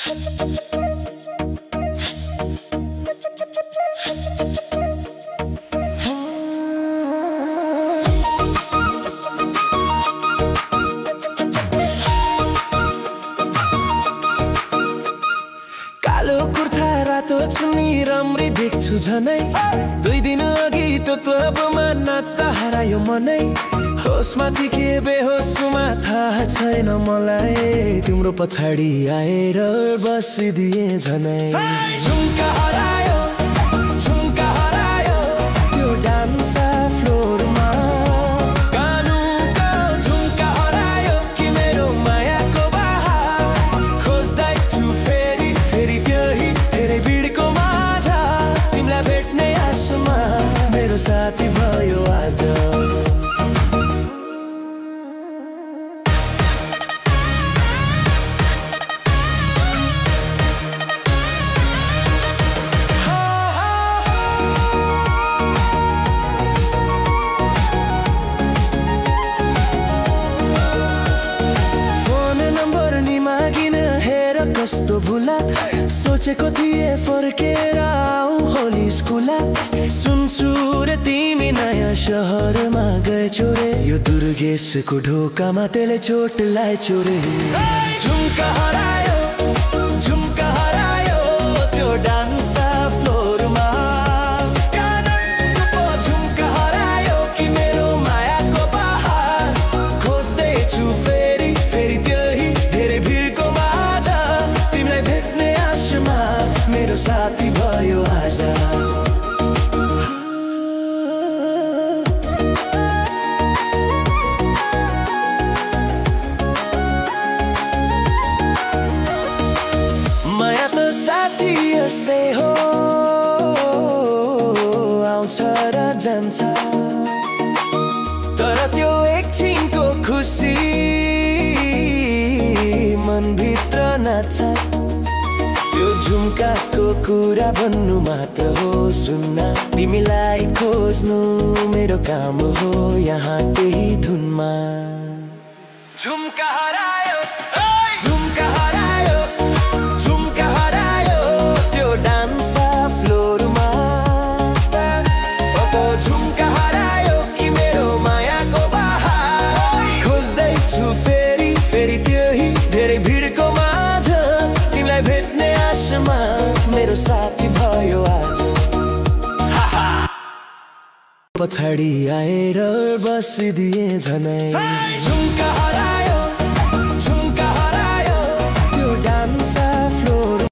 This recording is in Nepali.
कालो कुर्ता रातो चुन्नी राम्री देख्छु झनै 2 दिन अघि त्यो क्लबमा नाच्दा हरायो मनै होसमा थिए के बेहोसमा थाहा छैन मलाई तिम्रो पछाडी आएर बसिदिए झनै झुम्का हरायो त्यो डान्स फ्लोरमा कानुको झुम्का हरायो कि मेरो मायाको बहार खोज्दैछु फेरि त्यही धेरै भिडको माझ तिमीलाई भेट्ने आशमा मेरो साथी भयो आज कस्तो भुला सोचेको थिए फर्केर आऊ होली स्कुला सुन्छु रे तिमी नयाँ शहरमा गएछौ रे यो दुर्गेशको ढोकामा त्यसले चोट लाएछौ रे झुम्का हरायो त्यो डान्स फ्लोरमा कानुको झुम्का हरायो कि मेरो मायाको बहार खोज्दैछु फेरि त्यही धेरै भिडको मेरो साथी भयो आज माया त साथी यस्तै हो आउँछ र जान्छ तर त्यो एकछिनको खुसी मनभित्र नाच्छ त्यो झुम्काको कुरा भन्नु मात्र हो सुन्न तिमीलाई खोज्नु मेरो काम हो यहाँ त्यही धुनमा झुम्का हरायो त्यो डान्स फ्लोरमा झुम्का हरायो कि मेरो मायाको बहार खोज्दैछु फेरि त्यही धेरै भिडको माझ तिमीलाई भेट्ने आशमा मेरो साथी भयो आज पछाडी आएर बसिदिए झनै झुम्का हरायो